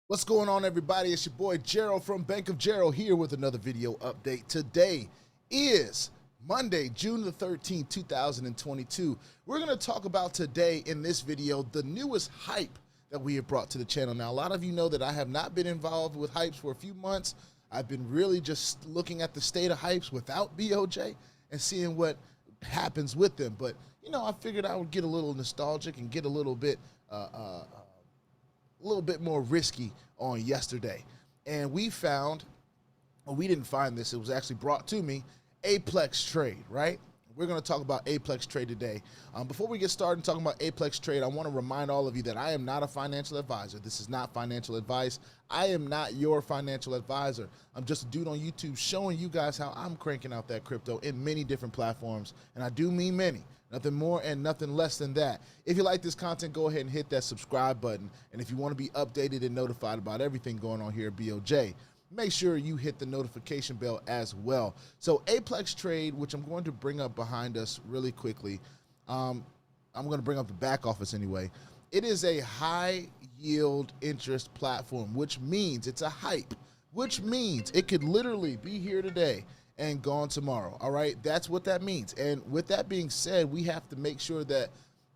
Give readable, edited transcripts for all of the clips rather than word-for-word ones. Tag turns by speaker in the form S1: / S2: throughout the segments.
S1: What's going on, everybody? It's your boy Gerald from Bank of Gerald here with another video update. Today is Monday, June the 13th, 2022. We're going to talk about today in this video the newest hype that we have brought to the channel. Now, a lot of you know that I have not been involved with hypes for a few months. I've been really just looking at the state of hypes without BOJ and seeing what happens with them. But, you know, I figured I would get a little nostalgic and get a little bit more risky on yesterday. And we found, well, we didn't find this, it was actually brought to me, Aplextrade, right? We're going to talk about Aplextrade today. Before we get started talking about Aplextrade, I want to remind all of you that I am not a financial advisor. This is not financial advice. I am not your financial advisor. I'm just a dude on YouTube showing you guys how I'm cranking out that crypto in many different platforms, and I do mean many. Nothing more and nothing less than that. If you like this content, go ahead and hit that subscribe button. And if you want to be updated and notified about everything going on here at BOJ, make sure you hit the notification bell as well. So Aplextrade, which I'm going to bring up behind us really quickly. I'm going to bring up the back office anyway. It is a high yield interest platform, which means it's a hype, which means it could literally be here today and gone tomorrow. All right, that's what that means. And with that being said, we have to make sure that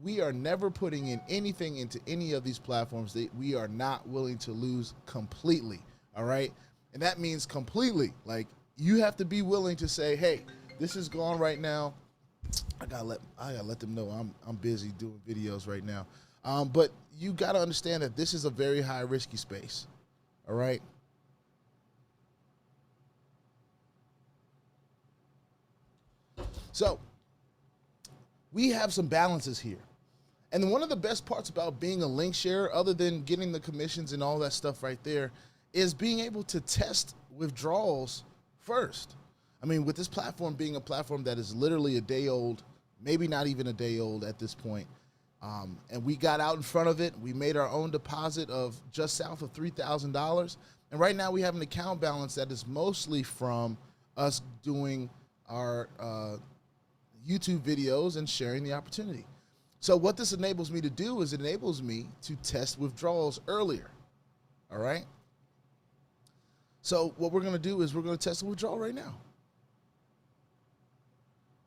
S1: we are never putting in anything into any of these platforms that we are not willing to lose completely. All right, and that means completely. Like, you have to be willing to say, hey, this is gone right now. I gotta let them know I'm busy doing videos right now. But you gotta understand that this is a very high risky space. All right. So we have some balances here. And one of the best parts about being a link share, other than getting the commissions and all that stuff right there, is being able to test withdrawals first. I mean, with this platform being a platform that is literally a day old, maybe not even a day old at this point, and we got out in front of it. We made our own deposit of just south of $3,000. And right now we have an account balance that is mostly from us doing our YouTube videos and sharing the opportunity. So what this enables me to do is it enables me to test withdrawals earlier. All right. So what we're going to do is we're going to test the withdrawal right now.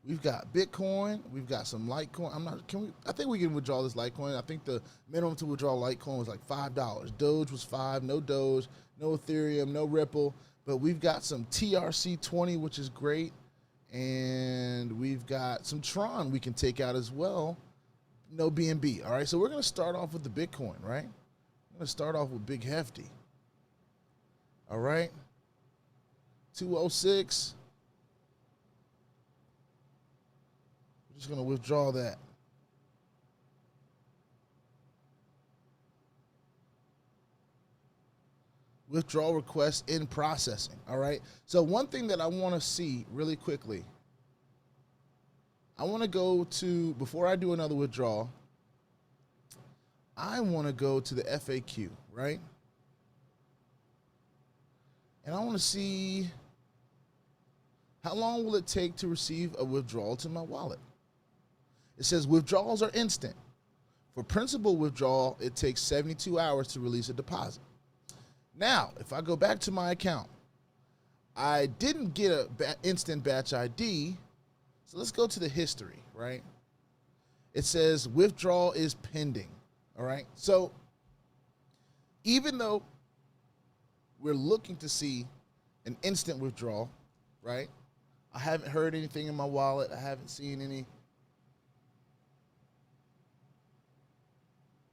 S1: We've got Bitcoin. We've got some Litecoin. I think we can withdraw this Litecoin. I think the minimum to withdraw Litecoin was like $5. Doge was $5. No Doge, no Ethereum, no Ripple. But we've got some TRC20, which is great. And we've got some Tron we can take out as well. No BNB. All right, so we're going to start off with the Bitcoin, right? I'm going to start off with Big Hefty. All right. 206. We're just going to withdraw that. Withdrawal request in processing. All right. So one thing that I want to see really quickly, I want to go to, before I do another withdrawal, I want to go to the FAQ, right? And I want to see how long will it take to receive a withdrawal to my wallet. It says withdrawals are instant. For principal withdrawal, it takes 72 hours to release a deposit. Now, if I go back to my account, I didn't get an instant batch ID, so let's go to the history, right? It says withdrawal is pending, all right? So even though we're looking to see an instant withdrawal, right? I haven't heard anything in my wallet. I haven't seen any.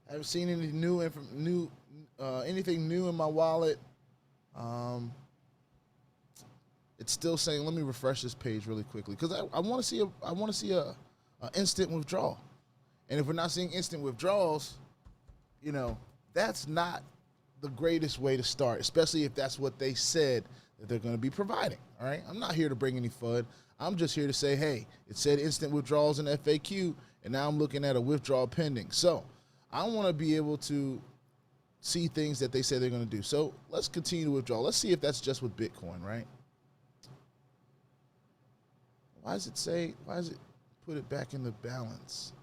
S1: I haven't seen any anything new in my wallet. It's still saying. Let me refresh this page really quickly because I want to see a instant withdrawal. And if we're not seeing instant withdrawals, you know, that's not the greatest way to start, especially if that's what they said that they're going to be providing. All right, I'm not here to bring any FUD. I'm just here to say, hey, it said instant withdrawals in FAQ, and now I'm looking at a withdrawal pending. So I want to be able to see things that they say they're going to do. So let's continue to withdraw. Let's see if that's just with Bitcoin, right? Why does it put it back in the balance?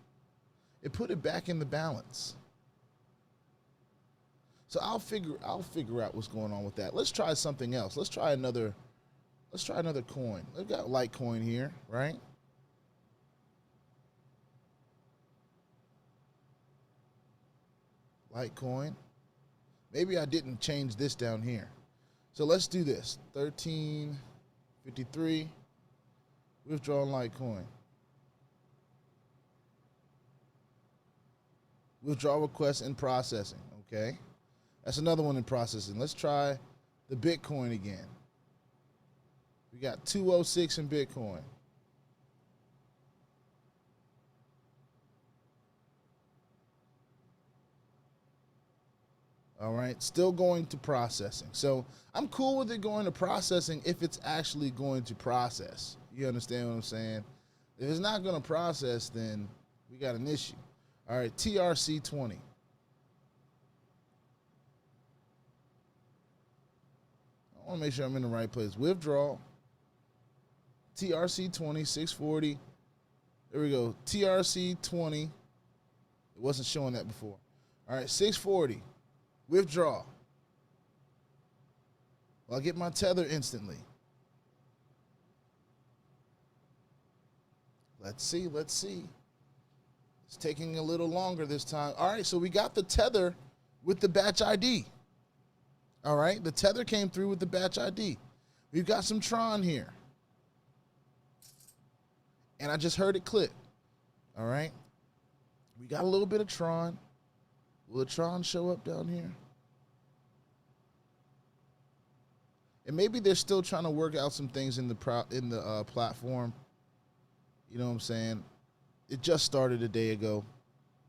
S1: It put it back in the balance. So I'll figure out what's going on with that. Let's try something else. Let's try another coin. We've got Litecoin here, right? Litecoin. Maybe I didn't change this down here. So let's do this. 1353. Withdrawing Litecoin. Withdrawal request in processing. Okay. That's another one in processing. Let's try the Bitcoin again. We got 206 in Bitcoin. All right, still going to processing. So I'm cool with it going to processing if it's actually going to process. You understand what I'm saying? If it's not going to process, then we got an issue. All right, TRC20. I want to make sure I'm in the right place. Withdrawal. TRC20, 640. There we go. TRC20. It wasn't showing that before. All right, 640. Withdraw. Well, I get my tether instantly. Let's see. It's taking a little longer this time. All right, so we got the tether with the batch ID. All right, the tether came through with the batch ID. We've got some Tron here. And I just heard it click. All right. We got a little bit of Tron. Will the Tron show up down here? And maybe they're still trying to work out some things in the platform. You know what I'm saying? It just started a day ago.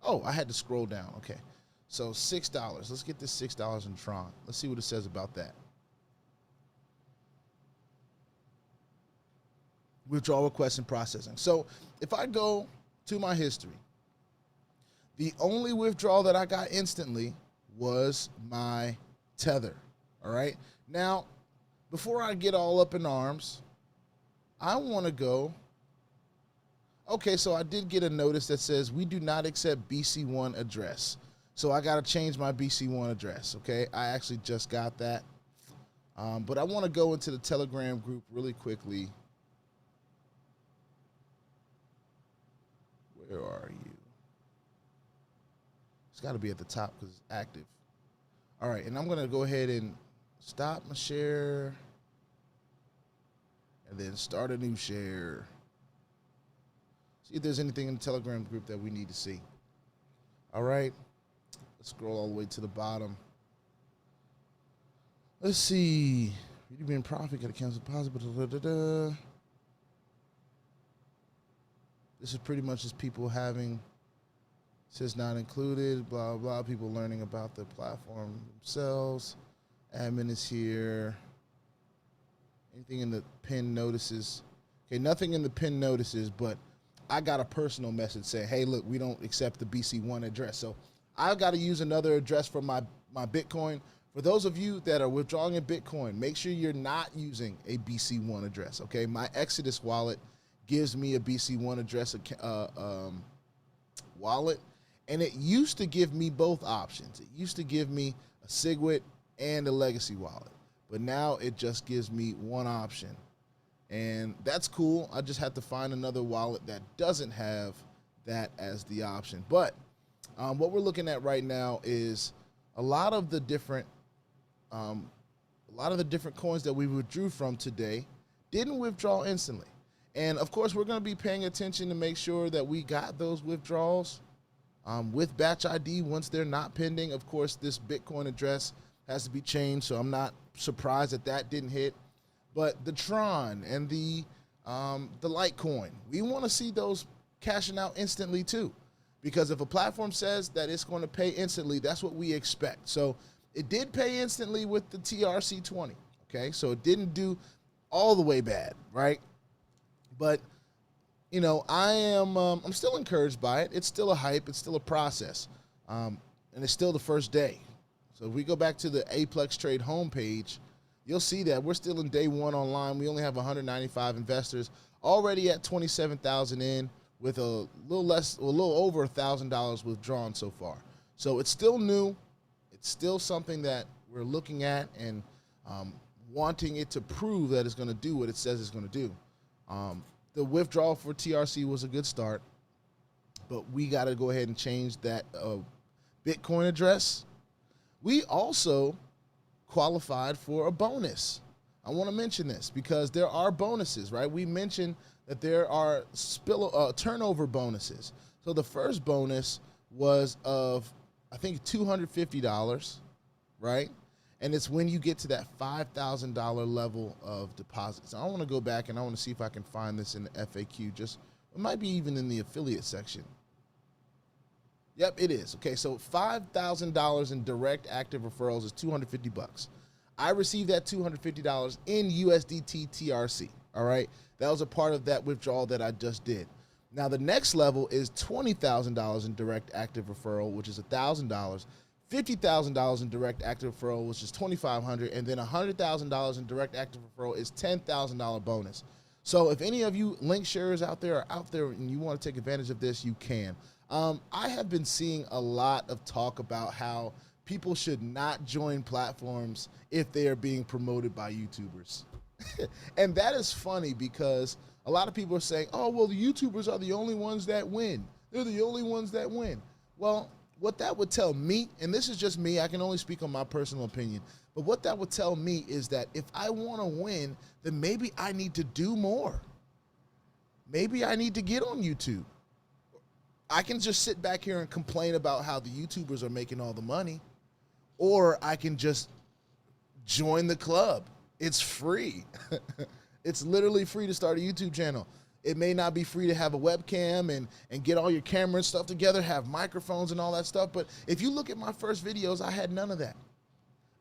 S1: Oh, I had to scroll down. Okay. So $6. Let's get this $6 in Tron. Let's see what it says about that. Withdrawal request and processing. So if I go to my history, the only withdrawal that I got instantly was my tether. All right. Now, before I get all up in arms, I want to go. Okay, so I did get a notice that says we do not accept BC1 address. So I got to change my BC1 address. Okay, I actually just got that. But I want to go into the Telegram group really quickly. Where are you? It's got to be at the top because it's active. All right, and I'm going to go ahead and stop my share and then start a new share. See if there's anything in the Telegram group that we need to see. All right, let's scroll all the way to the bottom. Let's see. You being profit, got to cancel deposit. This is pretty much just people having, says not included, blah, blah, people learning about the platform themselves. Admin is here. Anything in the pin notices? Okay, nothing in the pin notices, but I got a personal message saying, hey, look, we don't accept the BC1 address. So I've got to use another address for my Bitcoin. For those of you that are withdrawing in Bitcoin, make sure you're not using a BC1 address, okay? My Exodus wallet gives me a BC1 address wallet, and it used to give me both options. It used to give me a SigWit and a legacy wallet, but now it just gives me one option, and that's cool. I just have to find another wallet that doesn't have that as the option. But what we're looking at right now is a lot of the different coins that we withdrew from today didn't withdraw instantly. And of course, we're going to be paying attention to make sure that we got those withdrawals with batch ID once they're not pending. Of course, this Bitcoin address has to be changed, so I'm not surprised that that didn't hit. But the Tron and the Litecoin, we want to see those cashing out instantly too, because if a platform says that it's going to pay instantly, that's what we expect. So it did pay instantly with the TRC20. Okay, so it didn't do all the way bad, right? But, you know, I'm still encouraged by it. It's still a hype. It's still a process. And it's still the first day. So if we go back to the Aplextrade homepage, you'll see that we're still in day one online. We only have 195 investors, already at 27,000 in, with a little over $1,000 withdrawn so far. So it's still new. it's still something that we're looking at and wanting it to prove that it's going to do what it says it's going to do. The withdrawal for TRC was a good start, but we got to go ahead and change that Bitcoin address. We also qualified for a bonus. I want to mention this because there are bonuses, right? We mentioned that there are turnover bonuses. So the first bonus was of, I think, $250, right? And it's when you get to that $5,000 level of deposits. I want to go back and I want to see if I can find this in the FAQ. It might be even in the affiliate section. Yep, it is. Okay, so $5,000 in direct active referrals is $250. I received that $250 in USDT TRC, all right? That was a part of that withdrawal that I just did. Now, the next level is $20,000 in direct active referral, which is $1,000, $50,000 in direct active referral, which is $2,500, and then $100,000 in direct active referral is $10,000 bonus. So if any of you link sharers out there are out there and you want to take advantage of this, you can. I have been seeing a lot of talk about how people should not join platforms if they are being promoted by YouTubers. And that is funny because a lot of people are saying, oh, well, the YouTubers are the only ones that win. They're the only ones that win. Well, what that would tell me, and this is just me, I can only speak on my personal opinion, but what that would tell me is that if I want to win, then maybe I need to do more. Maybe I need to get on YouTube. I can just sit back here and complain about how the YouTubers are making all the money, or I can just join the club. It's free. It's literally free to start a YouTube channel. It may not be free to have a webcam and get all your camera and stuff together, have microphones and all that stuff, but if you look at my first videos, I had none of that.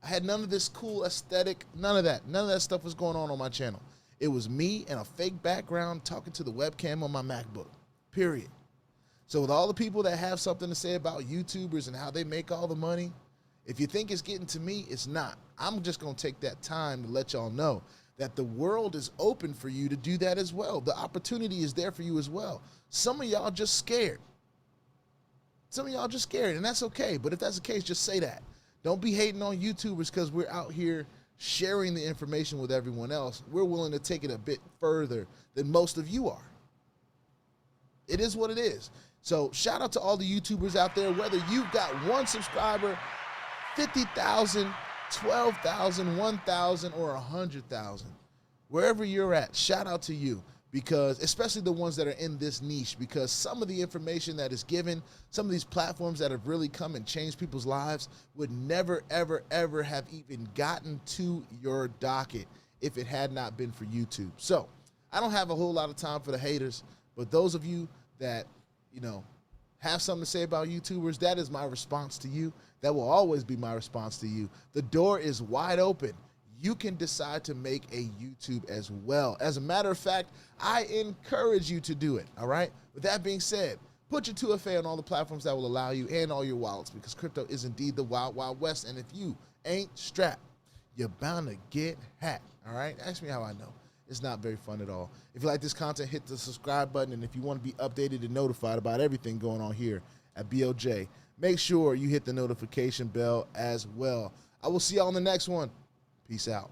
S1: I had none of this cool aesthetic, none of that. None of that stuff was going on my channel. It was me and a fake background talking to the webcam on my MacBook, period. So with all the people that have something to say about YouTubers and how they make all the money, if you think it's getting to me, it's not. I'm just going to take that time to let y'all know that the world is open for you to do that as well. The opportunity is there for you as well. Some of y'all just scared. Some of y'all just scared, and that's okay. But if that's the case, just say that. Don't be hating on YouTubers because we're out here sharing the information with everyone else. We're willing to take it a bit further than most of you are. It is what it is. So shout out to all the YouTubers out there, whether you've got 1 subscriber, 50,000, 12,000, 1,000, or 100,000. Wherever you're at, shout out to you, because especially the ones that are in this niche, because some of the information that is given, some of these platforms that have really come and changed people's lives would never, ever, ever have even gotten to your docket if it had not been for YouTube. So I don't have a whole lot of time for the haters, but those of you that, you know, have something to say about YouTubers, that is my response to you. That will always be my response to you. The door is wide open. You can decide to make a YouTube as well. As a matter of fact, I encourage you to do it, all right? With that being said, put your 2FA on all the platforms that will allow you and all your wallets, because crypto is indeed the wild, wild west. And if you ain't strapped, you're bound to get hacked, all right? Ask me how I know. It's not very fun at all. If you like this content, hit the subscribe button. And if you want to be updated and notified about everything going on here at BOJ, make sure you hit the notification bell as well. I will see y'all on the next one. Peace out.